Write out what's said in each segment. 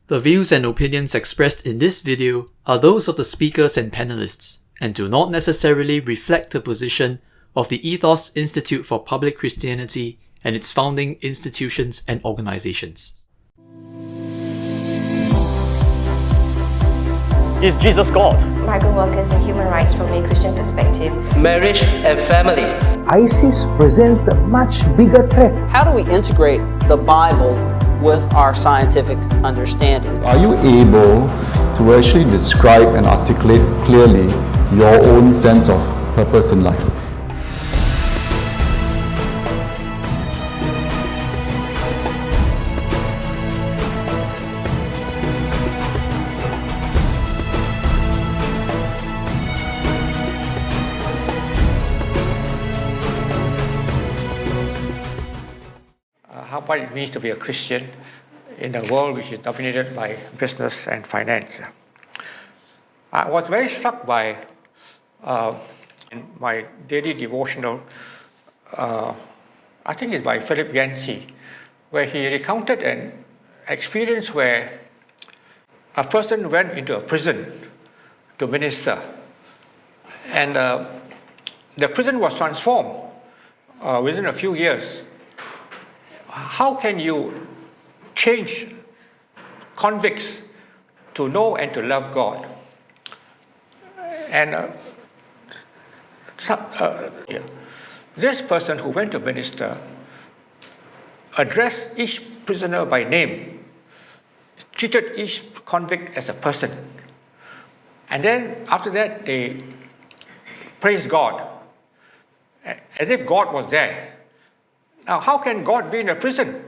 The views and opinions expressed in this video are those of the speakers and panelists, and do not necessarily reflect the position of the ETHOS Institute for Public Christianity and its founding institutions and organizations. Is Jesus God? Migrant workers and human rights from a Christian perspective. Marriage and family. ISIS presents a much bigger threat. How do we integrate the Bible with our scientific understanding? Are you able to actually describe and articulate clearly your own sense of purpose in life? What it means to be a Christian in a world which is dominated by business and finance. I was very struck by in my daily devotional, I think it's by Philip Yancey, where he recounted an experience where a person went into a prison to minister, and the prison was transformed within a few years. How can you change convicts to know and to love God? And this person who went to minister addressed each prisoner by name, treated each convict as a person. And then after that, they praised God, as if God was there. Now, how can God be in a prison?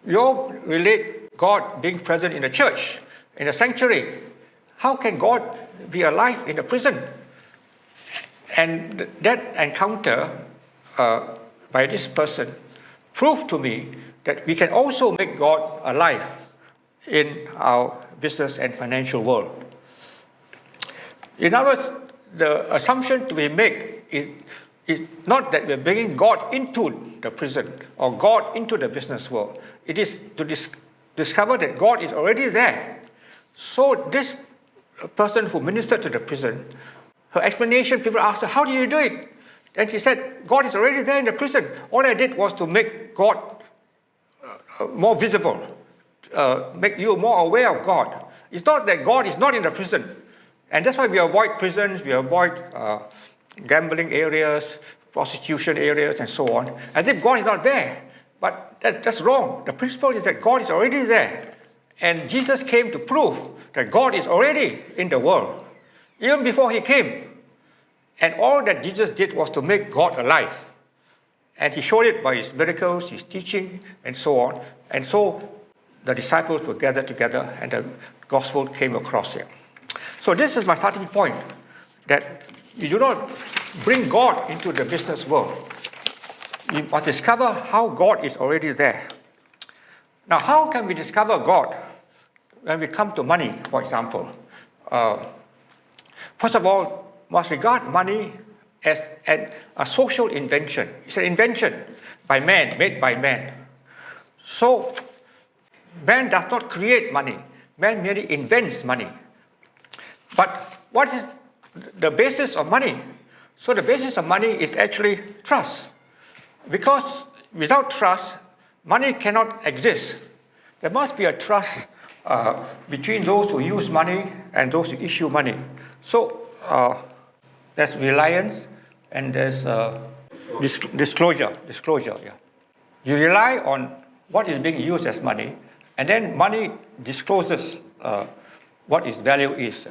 You all relate God being present in the church, in the sanctuary. How can God be alive in a prison? And that encounter by this person proved to me that we can also make God alive in our business and financial world. In other words, the assumption to be made is not that we're bringing God into the prison or God into the business world. It is to discover that God is already there. So this person who ministered to the prison, her explanation, people asked her, how do you do it? And she said, God is already there in the prison. All I did was to make God more visible, make you more aware of God. It's not that God is not in the prison. And that's why we avoid prisons, we avoid gambling areas, prostitution areas, and so on, as if God is not there. But that's wrong. The principle is that God is already there. And Jesus came to prove that God is already in the world, even before he came. And all that Jesus did was to make God alive. And he showed it by his miracles, his teaching, and so on. And so the disciples were gathered together and the gospel came across here. So this is my starting point, that you do not bring God into the business world. You must discover how God is already there. Now, how can we discover God when we come to money, for example? First of all, must regard money as a social invention. It's an invention by man, made by man. So, man does not create money. Man merely invents money. But what is the basis of money? So the basis of money is actually trust. Because without trust, money cannot exist. There must be a trust between those who use money and those who issue money. So there's reliance and there's disclosure. Yeah. You rely on what is being used as money, and then money discloses what its value is.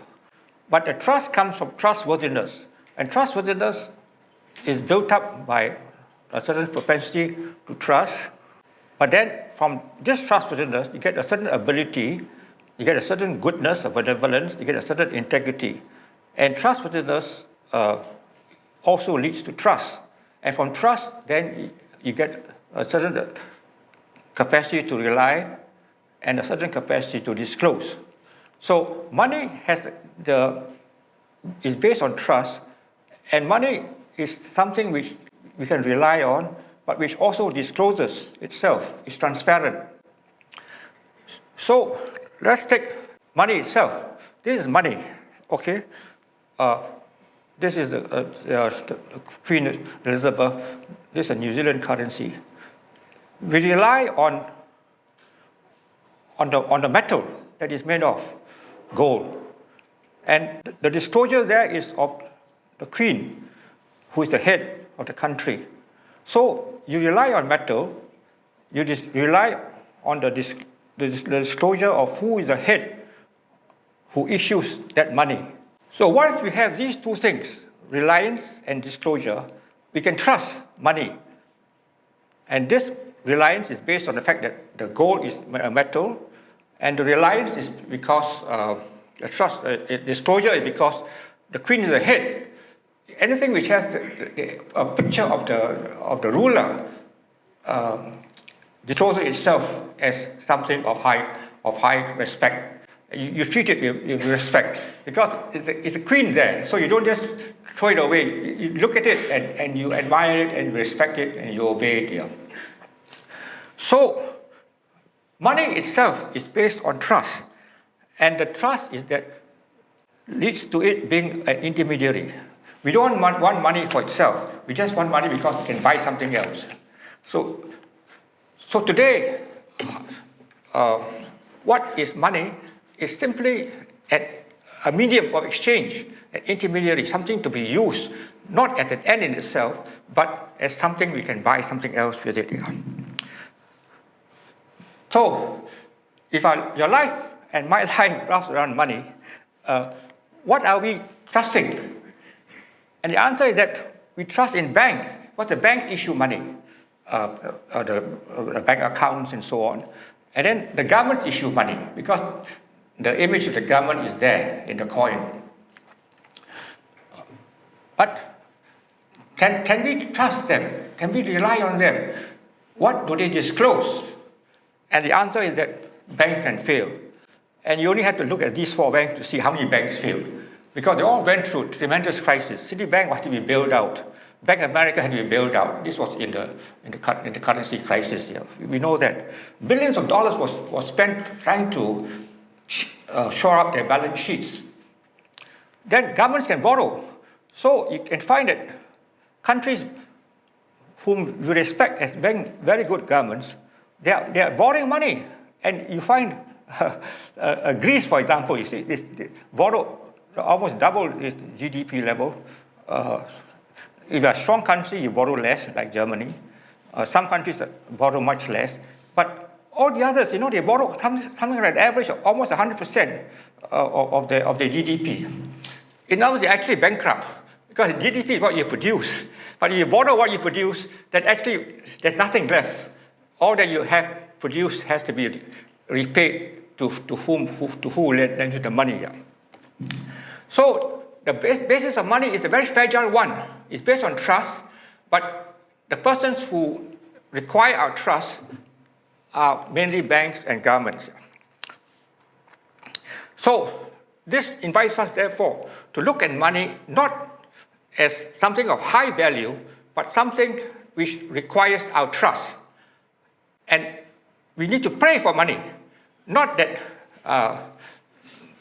But the trust comes from trustworthiness. And trustworthiness is built up by a certain propensity to trust. But then from this trustworthiness, you get a certain ability, you get a certain goodness, a benevolence, you get a certain integrity. And trustworthiness also leads to trust. And from trust, then you get a certain capacity to rely and a certain capacity to disclose. So money is based on trust, and money is something which we can rely on, but which also discloses itself, is transparent. So let's take money itself. This is money, okay? This is the Queen Elizabeth. This is a New Zealand currency. We rely on the metal that is made of gold. And the disclosure there is of the Queen, who is the head of the country. So you rely on metal, you rely on the disclosure of who is the head who issues that money. So once we have these two things, reliance and disclosure, we can trust money. And this reliance is based on the fact that the gold is a metal, and the reliance is because the disclosure is because the Queen is the head. Anything which has a picture of the ruler discloses itself as something of high respect. You treat it with respect because it's a queen there, so you don't just throw it away. You look at it and you admire it and respect it and you obey it. Yeah. So money itself is based on trust, and the trust is that leads to it being an intermediary. We don't want money for itself. We just want money because we can buy something else. So today, what is money is simply a medium of exchange, an intermediary, something to be used, not as an end in itself, but as something we can buy something else with it. So, if your life and my life revolves around money, what are we trusting? And the answer is that we trust in banks, because the banks issue money, the bank accounts and so on. And then the government issue money, because the image of the government is there in the coin. But can we trust them? Can we rely on them? What do they disclose? And the answer is that banks can fail. And you only have to look at these four banks to see how many banks failed. Because they all went through tremendous crisis. Citibank had to be bailed out. Bank of America had to be bailed out. This was in the currency crisis. Yeah. We know that billions of dollars was spent trying to shore up their balance sheets. Then governments can borrow. So you can find that countries whom we respect as very good governments, they are borrowing money. And you find Greece, for example, you see, they borrow almost double its GDP level. If you're a strong country, you borrow less, like Germany. Some countries borrow much less. But all the others, they borrow something like an average of almost 100% of their GDP. In other words, they're actually bankrupt because GDP is what you produce. But if you borrow what you produce, then actually there's nothing left. All that you have produced has to be repaid to who lent you the money. Yeah. So the basis of money is a very fragile one. It's based on trust, but the persons who require our trust are mainly banks and governments. So this invites us, therefore, to look at money not as something of high value, but something which requires our trust. And we need to pray for money, not that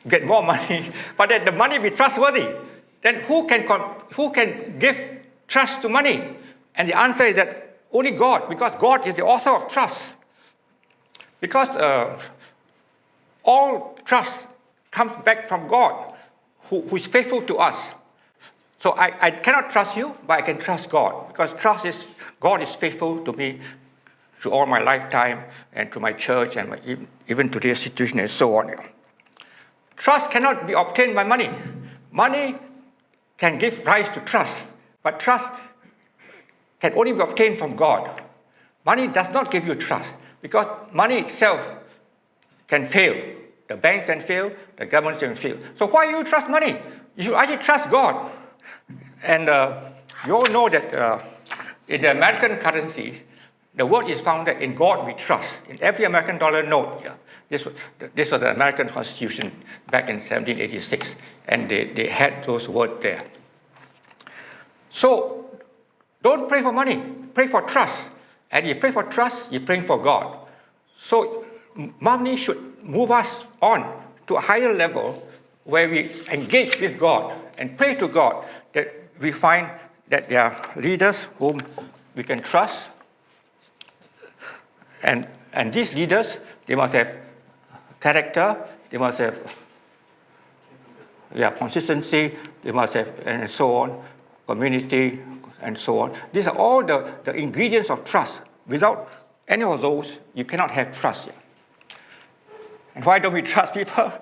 get more money, but that the money be trustworthy. Then who can give trust to money? And the answer is that only God, because God is the author of trust. Because all trust comes back from God, who is faithful to us. So I cannot trust you, but I can trust God, because God is faithful to me through all my lifetime and to my church and even to this situation and so on. Trust cannot be obtained by money. Money can give rise to trust, but trust can only be obtained from God. Money does not give you trust, because money itself can fail. The bank can fail, the government can fail. So why do you trust money? You should actually trust God. And you all know that in the American currency, the word is found that in God we trust. In every American dollar note, this was the American Constitution back in 1786, and they had those words there. So don't pray for money, pray for trust. And you pray for trust, you're praying for God. So money should move us on to a higher level where we engage with God and pray to God that we find that there are leaders whom we can trust. And these leaders, they must have character, they must have consistency, they must have, and so on, community, and so on. These are all the ingredients of trust. Without any of those, you cannot have trust. And why don't we trust people?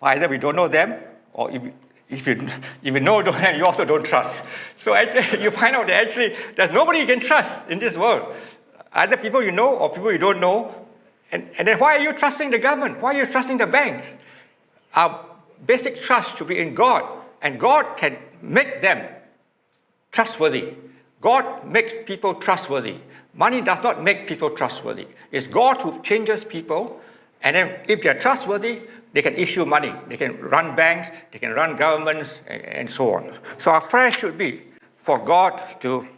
Either we don't know them, or if you know them, you also don't trust. So actually, you find out that actually there's nobody you can trust in this world. Either people you know or people you don't know. And then why are you trusting the government? Why are you trusting the banks? Our basic trust should be in God, and God can make them trustworthy. God makes people trustworthy. Money does not make people trustworthy. It's God who changes people, and then if they're trustworthy, they can issue money. They can run banks, they can run governments, and so on. So our prayer should be for God to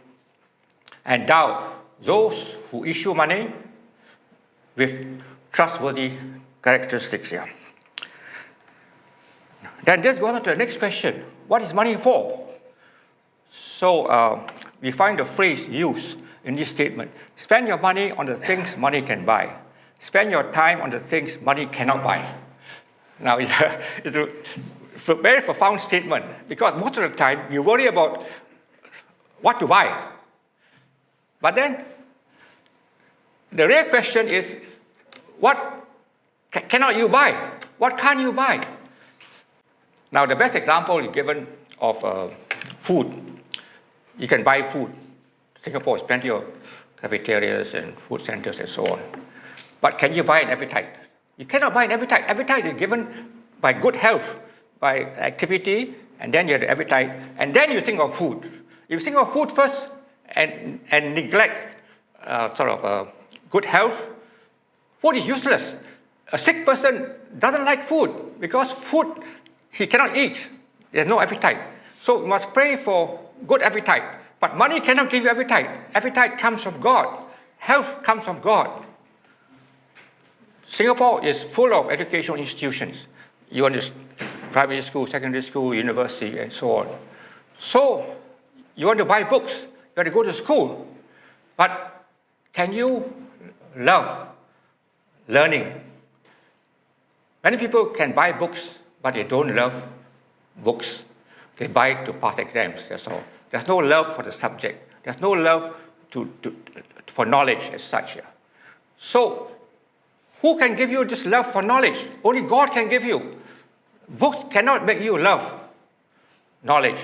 endow those who issue money with trustworthy characteristics. Then let's go on to the next question. What is money for? So we find the phrase used in this statement. Spend your money on the things money can buy. Spend your time on the things money cannot buy. Now, it's a very profound statement, because most of the time you worry about what to buy. But then the real question is, what cannot you buy? What can't you buy? Now, the best example is given of food. You can buy food. Singapore has plenty of cafeterias and food centers and so on. But can you buy an appetite? You cannot buy an appetite. Appetite is given by good health, by activity, and then you have the appetite, and then you think of food. If you think of food first and neglect good health, food is useless. A sick person doesn't like food because food he cannot eat. There's no appetite. So we must pray for good appetite. But money cannot give you appetite. Appetite comes from God. Health comes from God. Singapore is full of educational institutions. You want to primary school, secondary school, university, and so on. So you want to buy books, you have to go to school. But can you love learning? Many people can buy books, but they don't love books. They buy it to pass exams, that's all. There's no love for the subject. There's no love for knowledge as such. So, who can give you this love for knowledge? Only God can give you. Books cannot make you love knowledge.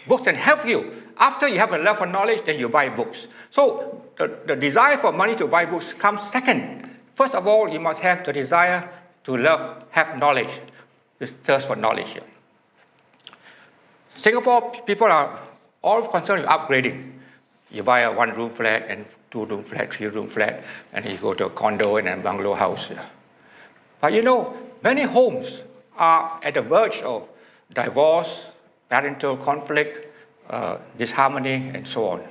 Books can help you. After you have a love for knowledge, then you buy books. So, the desire for money to buy books comes second. First of all, you must have the desire to have knowledge, this thirst for knowledge here. Singapore people are all concerned with upgrading. You buy a one-room flat and two-room flat, three-room flat, and you go to a condo and a bungalow house. But many homes are at the verge of divorce, parental conflict, disharmony, and so on.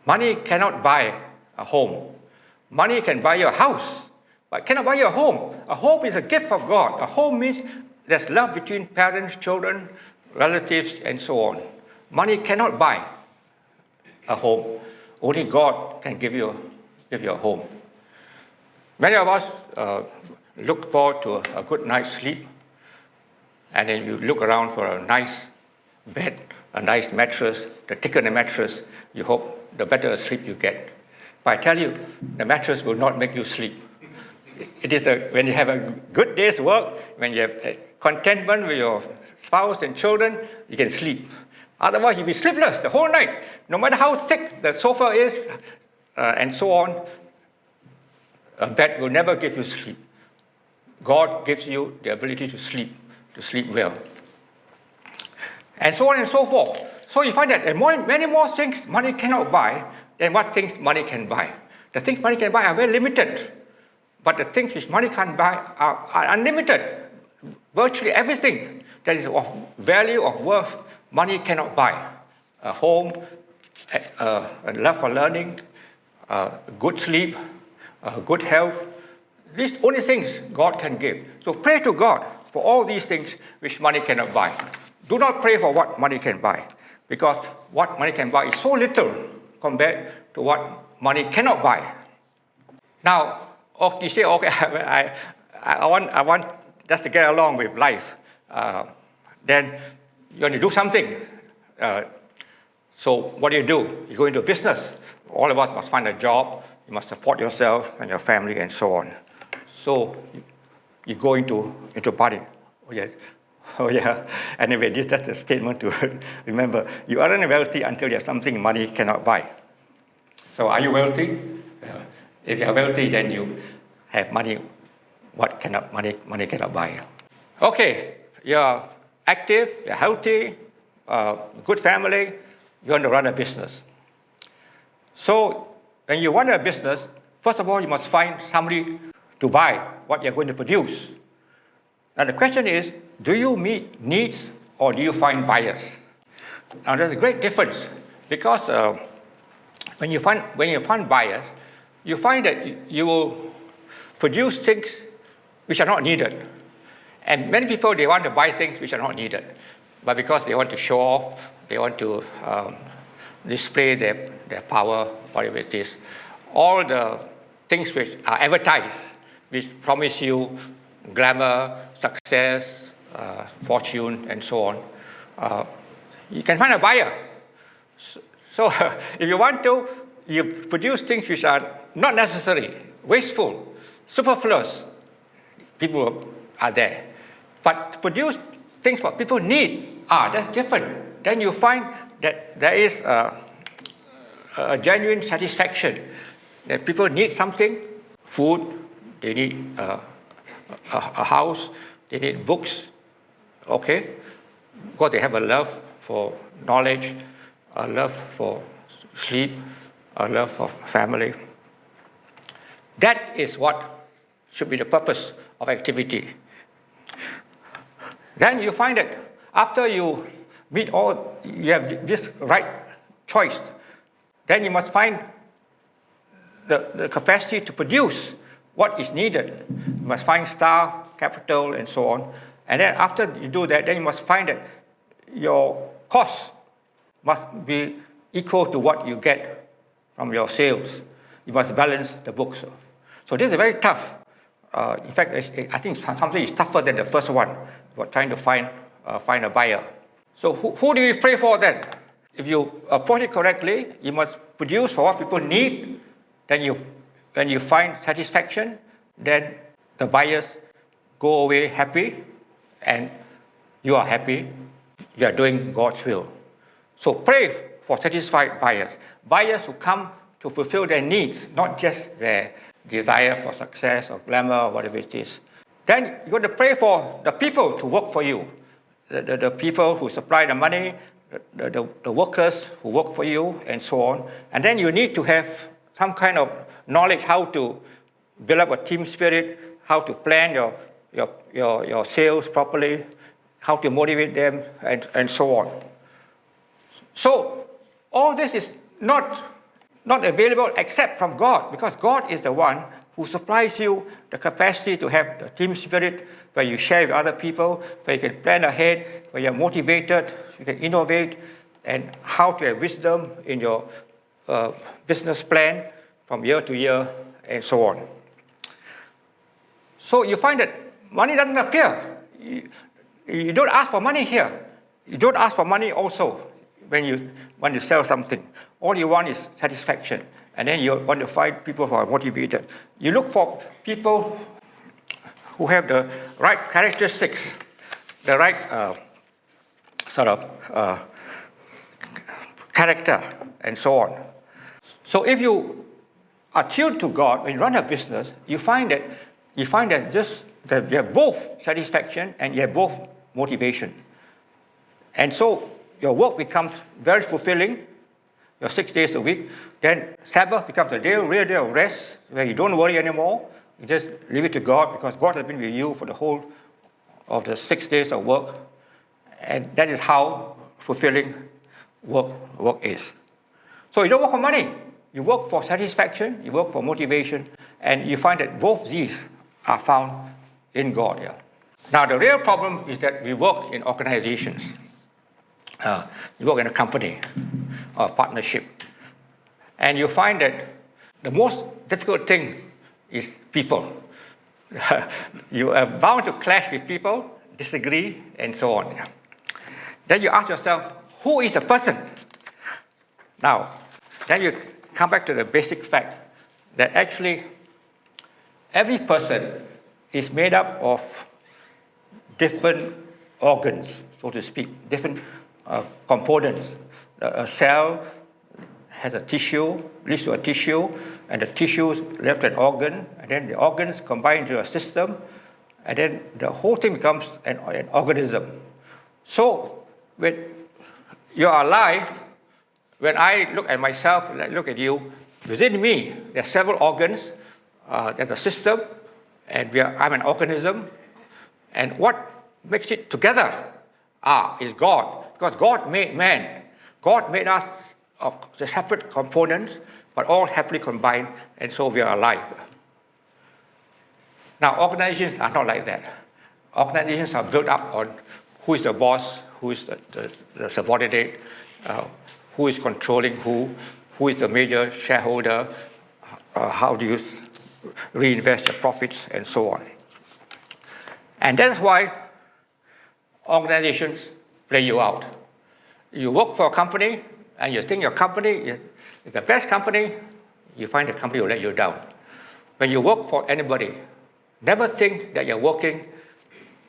Money cannot buy a home. Money can buy your house, but cannot buy your home. A home is a gift of God. A home means there's love between parents, children, relatives, and so on. Money cannot buy a home. Only God can give you a home. Many of us look forward to a good night's sleep, and then you look around for a nice bed, a nice mattress. The thicker the mattress, you hope the better sleep you get. But I tell you, the mattress will not make you sleep. It is when you have a good day's work, when you have contentment with your spouse and children, you can sleep. Otherwise, you'll be sleepless the whole night. No matter how thick the sofa is, and so on, a bed will never give you sleep. God gives you the ability to sleep well. And so on and so forth. So you find that there are many more things money cannot buy than what things money can buy. The things money can buy are very limited, but the things which money can't buy are unlimited. Virtually everything that is of value, of worth, money cannot buy. A home, a love for learning, good sleep, good health, These only things God can give. So pray to God for all these things which money cannot buy. Do not pray for what money can buy, because what money can buy is so little compared to what money cannot buy. Now, you say, okay, I want just to get along with life. Then you want to do something. So what do? You go into business. All of us must find a job. You must support yourself and your family and so on. So you go into party. Oh yeah. Anyway, this is just a statement to remember. You aren't wealthy until you have something money cannot buy. So are you wealthy? If you are wealthy, then you have money. What money cannot buy? Okay, you're active, you're healthy, good family. You want to run a business. So when you run a business, first of all, you must find somebody to buy what you're going to produce. Now the question is, do you meet needs or do you find buyers? Now there's a great difference, because when you find buyers, you find that you will produce things which are not needed. And many people, they want to buy things which are not needed, but because they want to show off, they want to display their power, whatever it is. All the things which are advertised, which promise you glamour, success, fortune, and so on, you can find a buyer. So if you want to, you produce things which are not necessary, wasteful, superfluous. People are there. But to produce things what people need, that's different. Then you find that there is a genuine satisfaction. That people need something, food, they need a house, they need books, okay? Because they have a love for knowledge, a love for sleep, a love for family. That is what should be the purpose of activity. Then you find that after you meet all, you have this right choice, then you must find the capacity to produce what is needed. You must find staff, capital, and so on. And then after you do that, then you must find that your cost must be equal to what you get from your sales. You must balance the books. So this is very tough. In fact, I think something is tougher than the first one, about trying to find a buyer. So who do you pray for then? If you approach it correctly, you must produce for what people need. Then when you find satisfaction, then the buyers go away happy, and you are happy. You are doing God's will. So pray for satisfied buyers. Buyers who come to fulfill their needs, not just their desire for success or glamour or whatever it is. Then you're going to pray for the people to work for you. The people who supply the money, the workers who work for you, and so on. And then you need to have some kind of knowledge how to build up a team spirit, how to plan your sales properly, how to motivate them, and so on. So all this is not available except from God, because God is the one who supplies you the capacity to have the team spirit, where you share with other people, where you can plan ahead, where you're motivated, you can innovate, and how to have wisdom in your business plan from year to year, and so on. So you find that money doesn't appear. You don't ask for money here. You don't ask for money also when you want to sell something. All you want is satisfaction. And then you want to find people who are motivated. You look for people who have the right characteristics, the right character, and so on. So if you are tuned to God, when you run a business, you find that you have both satisfaction and you have both motivation. And so your work becomes very fulfilling, your 6 days a week. Then Sabbath becomes a real day of rest, where you don't worry anymore. You just leave it to God, because God has been with you for the whole of the 6 days of work. And that is how fulfilling work is. So you don't work for money. You work for satisfaction, you work for motivation, and you find that both these are found in God. Yeah. Now, the real problem is that we work in organizations. You work in a company or a partnership. And you find that the most difficult thing is people. You are bound to clash with people, disagree, and so on. Yeah. Then you ask yourself, who is a person? Now, then you come back to the basic fact that actually every person is made up of different organs, so to speak, different components. A cell has a tissue, leads to a tissue, and the tissues left an organ, and then the organs combine into a system, and then the whole thing becomes an organism. So when you are alive, when I look at myself, I look at you, within me, there are several organs, there's a system, and I'm an organism, and what makes it together is God, because God made man. God made us of the separate components, but all happily combined, and so we are alive. Now, organizations are not like that. Organizations are built up on who is the boss, who is the subordinate, who is controlling who is the major shareholder, how do you reinvest the profits, and so on. And that's why organizations play you out. You work for a company, and you think your company is the best company, you find the company will let you down. When you work for anybody, never think that you're working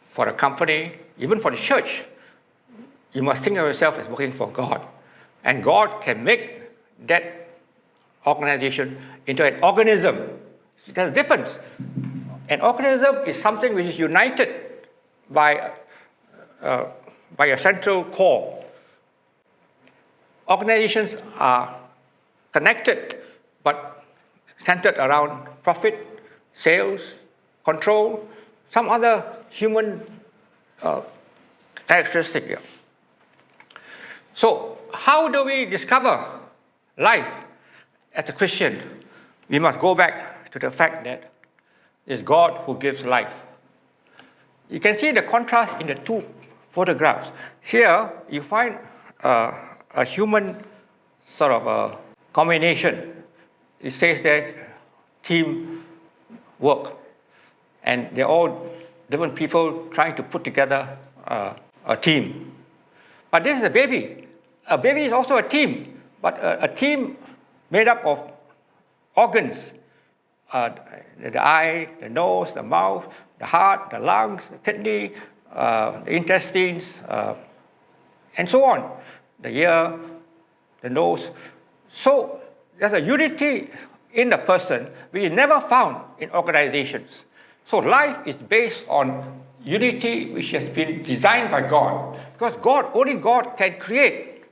for a company, even for the church. You must think of yourself as working for God. And God can make that organization into an organism. There's a difference. An organism is something which is united by a central core. Organizations are connected, but centered around profit, sales, control, some other human characteristic. So, how do we discover life as a Christian? We must go back to the fact that it's God who gives life. You can see the contrast in the two photographs. Here, you find a human sort of a combination. It says that team work. And they're all different people trying to put together a team. But this is a baby. A baby is also a team, but a team made up of organs. The eye, the nose, the mouth, the heart, the lungs, the kidney, the intestines, and so on. The ear, the nose. So there's a unity in the person which is never found in organizations. So life is based on unity which has been designed by God. Because only God can create.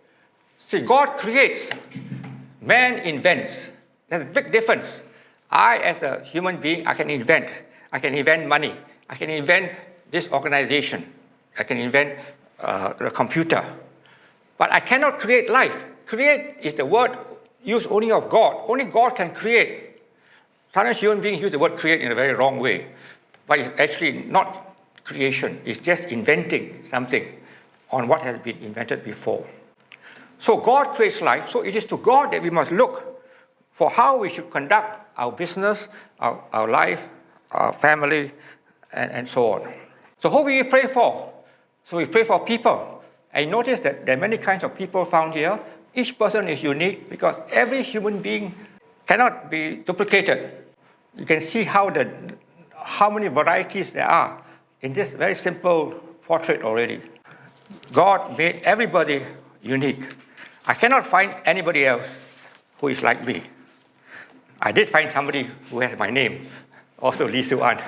See, God creates, man invents. There's a big difference. I, as a human being, I can invent. I can invent money. I can invent this organization. I can invent the computer. But I cannot create life. Create is the word used only of God. Only God can create. Sometimes human beings use the word create in a very wrong way. But it's actually not creation. It's just inventing something on what has been invented before. So God creates life. So it is to God that we must look for how we should conduct our business, our life, our family, and so on. So who will we pray for? So we pray for people. And notice that there are many kinds of people found here. Each person is unique because every human being cannot be duplicated. You can see how many varieties there are in this very simple portrait already. God made everybody unique. I cannot find anybody else who is like me. I did find somebody who has my name, also Lee Soo Ann.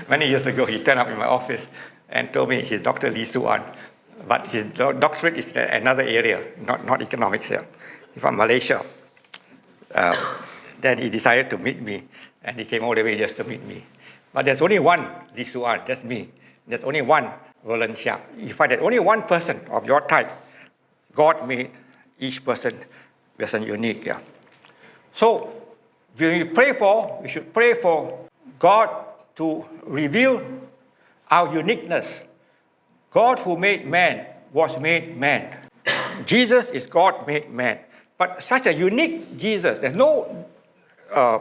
Many years ago, he turned up in my office and told me he's Dr. Lee Soo Ann, but his doctorate is in another area, not economics here. He's from Malaysia. Then he decided to meet me, and he came all the way just to meet me. But there's only one Lee Soo Ann, that's me. There's only one Roland Chia. You find that only one person of your type, God made each person unique. Yeah. So, when we should pray for God to reveal our uniqueness. God who made man was made man. Jesus is God made man. But such a unique Jesus, there's no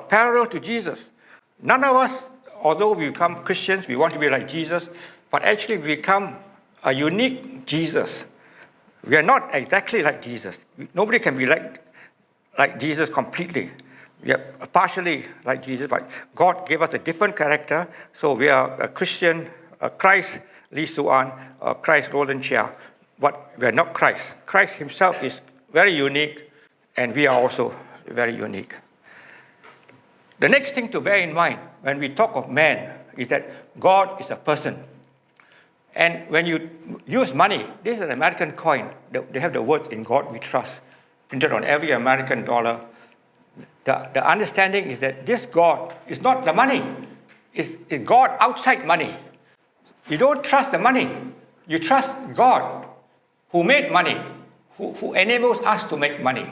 parallel to Jesus. None of us, although we become Christians, we want to be like Jesus, but actually we become a unique Jesus. We are not exactly like Jesus. Nobody can be like Jesus completely. We are partially like Jesus, but God gave us a different character. So we are a Christian, a Christ, Lee Soo Ann, Christ, Roland Chia, but we are not Christ. Christ himself is very unique, and we are also very unique. The next thing to bear in mind when we talk of man is that God is a person. And when you use money, this is an American coin. They have the words "In God We Trust" printed on every American dollar. The understanding is that this God is not the money. It's God outside money. You don't trust the money. You trust God who made money, who enables us to make money.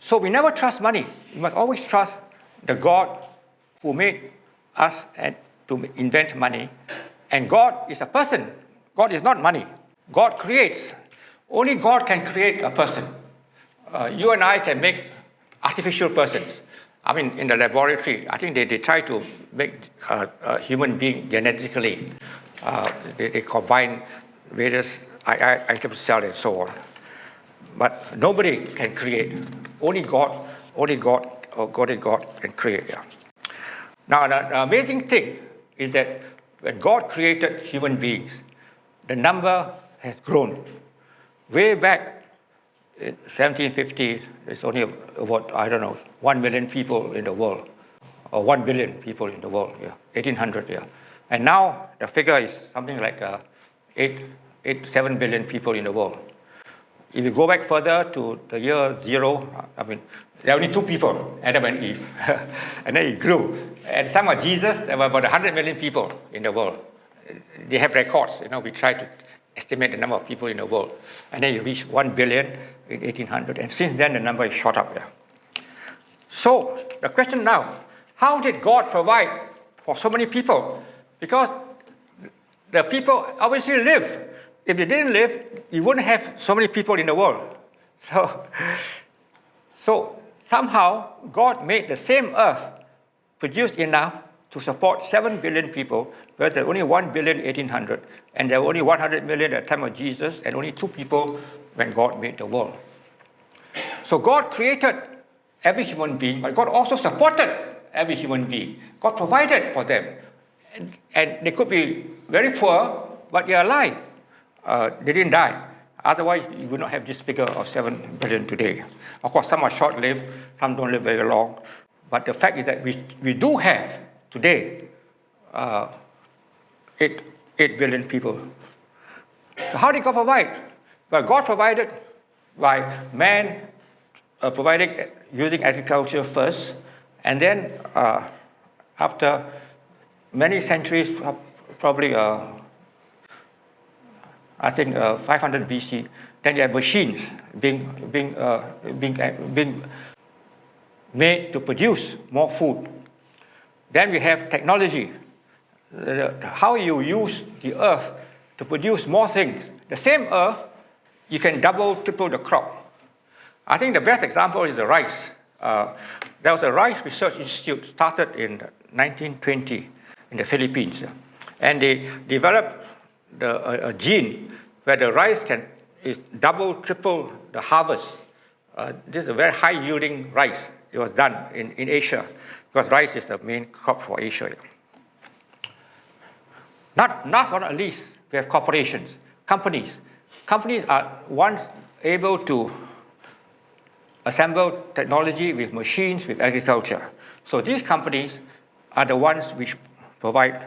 So we never trust money. You must always trust the God who made us and to invent money. And God is a person. God is not money. God creates. Only God can create a person. You and I can make artificial persons. I mean, in the laboratory, I think they try to make a human being genetically. They combine various items, cells, and so on. But nobody can create. Only God can create. Yeah. Now, the amazing thing is that when God created human beings, the number has grown. Way back in 1750, there's only about, 1 million people in the world, or 1 billion people in the world, 1800, yeah. And now the figure is something like 7 billion people in the world. If you go back further to the year 0, there are only 2 people, Adam and Eve. And then it grew. And some of Jesus, there were about 100 million people in the world. They have records. We try to estimate the number of people in the world. And then you reach 1 billion in 1800. And since then, the number is shot up. Yeah. So the question now, how did God provide for so many people? Because the people obviously live. If they didn't live, you wouldn't have so many people in the world. So somehow, God made the same earth produce enough to support 7 billion people, whereas there were only 1 billion in 1800, and there were only 100 million at the time of Jesus, and only 2 people when God made the world. So God created every human being, but God also supported every human being. God provided for them. And they could be very poor, but they are alive. They didn't die. Otherwise, you would not have this figure of 7 billion today. Of course, some are short-lived, some don't live very long. But the fact is that we do have today 8 billion people. So how did God provide? Well, God provided by man providing using agriculture first, and then after many centuries, probably 500 BC, then you have machines being made to produce more food. Then we have technology, how you use the earth to produce more things. The same earth, you can double, triple the crop. I think the best example is the rice. There was a rice research institute started in 1920 in the Philippines, and they developed a gene where the rice is double, triple the harvest. This is a very high yielding rice. It was done in Asia because rice is the main crop for Asia. Not least, we have corporations, companies. Companies are once able to assemble technology with machines, with agriculture. So these companies are the ones which provide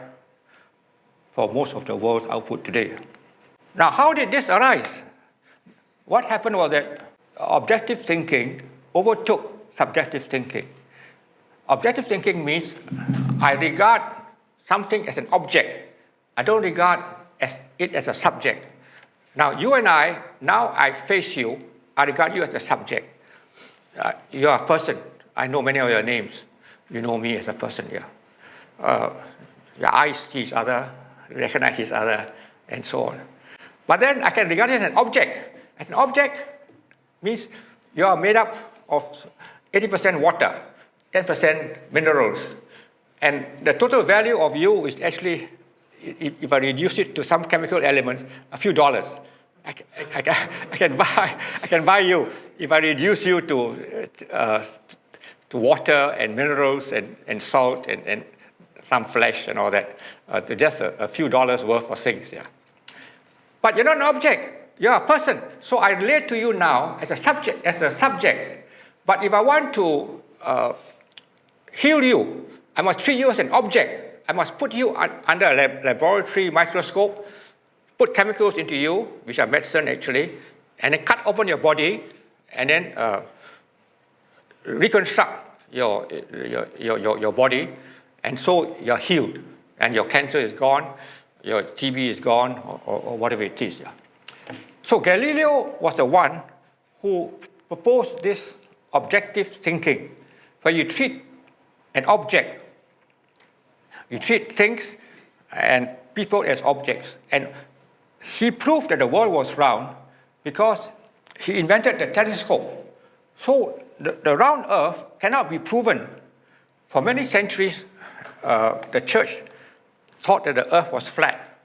for most of the world's output today. Now, how did this arise? What happened was that objective thinking overtook subjective thinking. Objective thinking means I regard something as an object. I don't regard it as a subject. Now, you and I, now I face you, I regard you as a subject. You are a person. I know many of your names. You know me as a person here. Your eyes see each other, recognize each other, and so on. But then I can regard it as an object. As an object means you are made up of 80% water, 10% minerals. And the total value of you is actually, if I reduce it to some chemical elements, a few dollars. I can buy you if I reduce you to water and minerals and salt and some flesh and all that, to just a few dollars worth of things. Yeah. But you're not an object. You're a person. So I relate to you now as a subject. But if I want to heal you, I must treat you as an object. I must put you under a laboratory microscope, put chemicals into you, which are medicine actually, and then cut open your body, and then reconstruct your body, and so you're healed, and your cancer is gone, your TB is gone, or whatever it is. Yeah. So Galileo was the one who proposed this objective thinking, where you treat an object, you treat things and people as objects. And he proved that the world was round because he invented the telescope. So the round earth cannot be proven. For many centuries, the church thought that the earth was flat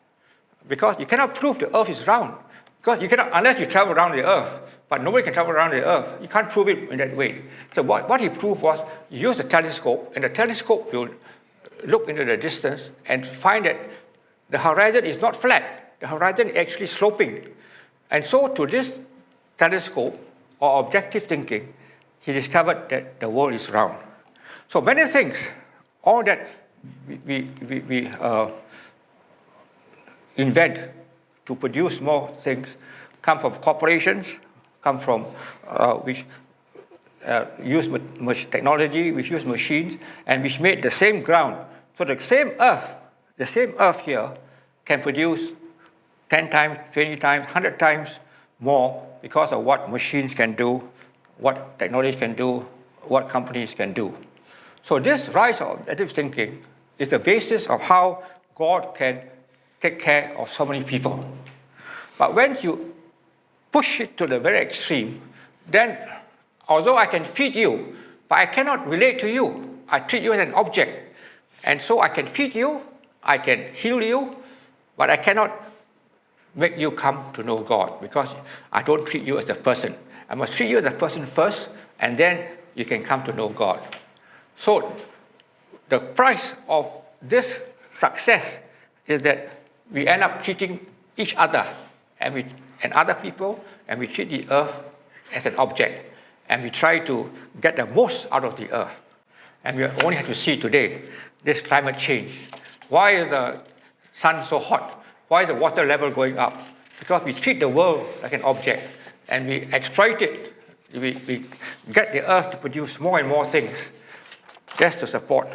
because you cannot prove the earth is round. Because you cannot, unless you travel around the earth, but nobody can travel around the earth. You can't prove it in that way. So what he proved was you use the telescope, and the telescope will look into the distance and find that the horizon is not flat. The horizon is actually sloping. And so to this telescope, or objective thinking, he discovered that the world is round. So many things, all that we invent to produce more things, come from corporations, come from which use technology, which use machines, and which made the same ground. So the same earth here can produce 10 times, 20 times, 100 times more because of what machines can do, what technology can do, what companies can do. So this rise of objective thinking is the basis of how God can take care of so many people. But when you push it to the very extreme, then although I can feed you, but I cannot relate to you. I treat you as an object. And so I can feed you, I can heal you, but I cannot make you come to know God because I don't treat you as a person. I must treat you as a person first, and then you can come to know God. So the price of this success is that we end up treating each other and other people, and we treat the earth as an object, and we try to get the most out of the earth. And we only have to see today this climate change. Why is the sun so hot? Why is the water level going up? Because we treat the world like an object, and we exploit it. We get the earth to produce more and more things just to support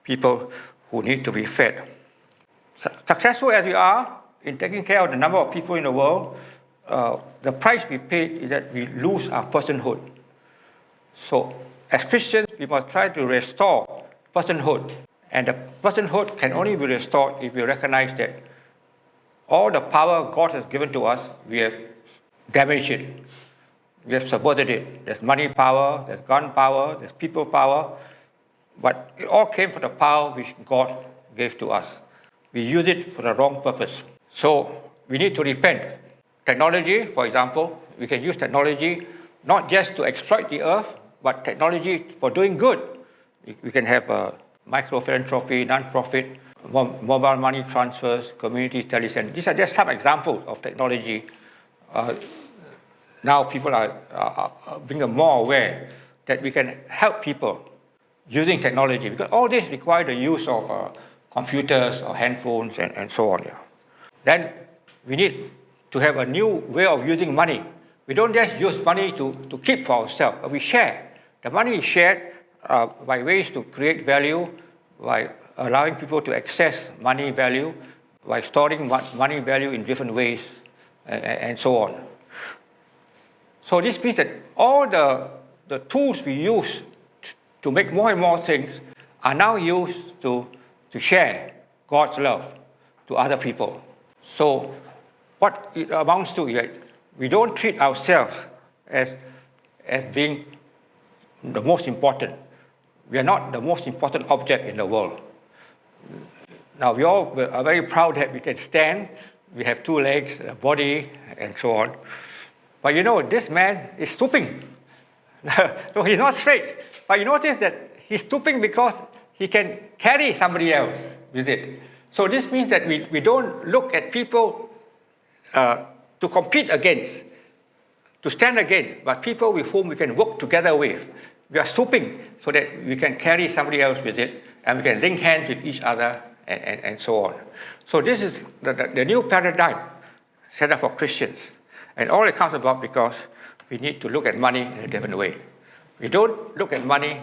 people who need to be fed. Successful as we are in taking care of the number of people in the world, the price we pay is that we lose our personhood. So as Christians, we must try to restore personhood. And the personhood can only be restored if we recognize that all the power God has given to us, we have damaged it. We have subverted it. There's money power, there's gun power, there's people power, but it all came from the power which God gave to us. We use it for the wrong purpose. So we need to repent. Technology, for example, we can use technology not just to exploit the earth, but technology for doing good. We can have micro-philanthropy, non-profit, mobile money transfers, community telecenters. These are just some examples of technology. Now people are being more aware that we can help people using technology, because all this requires the use of computers or handphones and so on. Yeah. Then we need to have a new way of using money. We don't just use money to keep for ourselves, but we share. The money is shared by ways to create value, by allowing people to access money value, by storing money value in different ways, and so on. So this means that all the tools we use to make more and more things are now used to to share God's love to other people. So what it amounts to is we don't treat ourselves as being the most important. We are not the most important object in the world. Now, we all are very proud that we can stand, we have 2 legs, a body, and so on. But this man is stooping. So he's not straight. But you notice that he's stooping because he can carry somebody else with it. So this means that we don't look at people to compete against, to stand against, but people with whom we can work together with. We are stooping so that we can carry somebody else with it, and we can link hands with each other, and so on. So this is the new paradigm set up for Christians. And all it comes about because we need to look at money in a different way. We don't look at money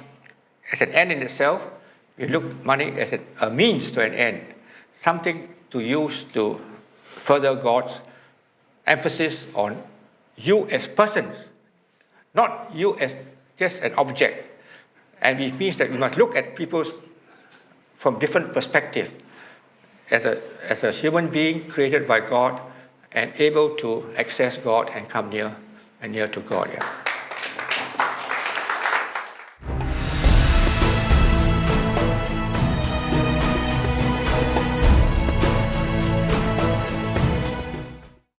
as an end in itself. We look at money as a means to an end, something to use to further God's emphasis on you as persons, not you as just an object. And it means that we must look at people from different perspectives, as a human being created by God and able to access God and come near to God. Yeah.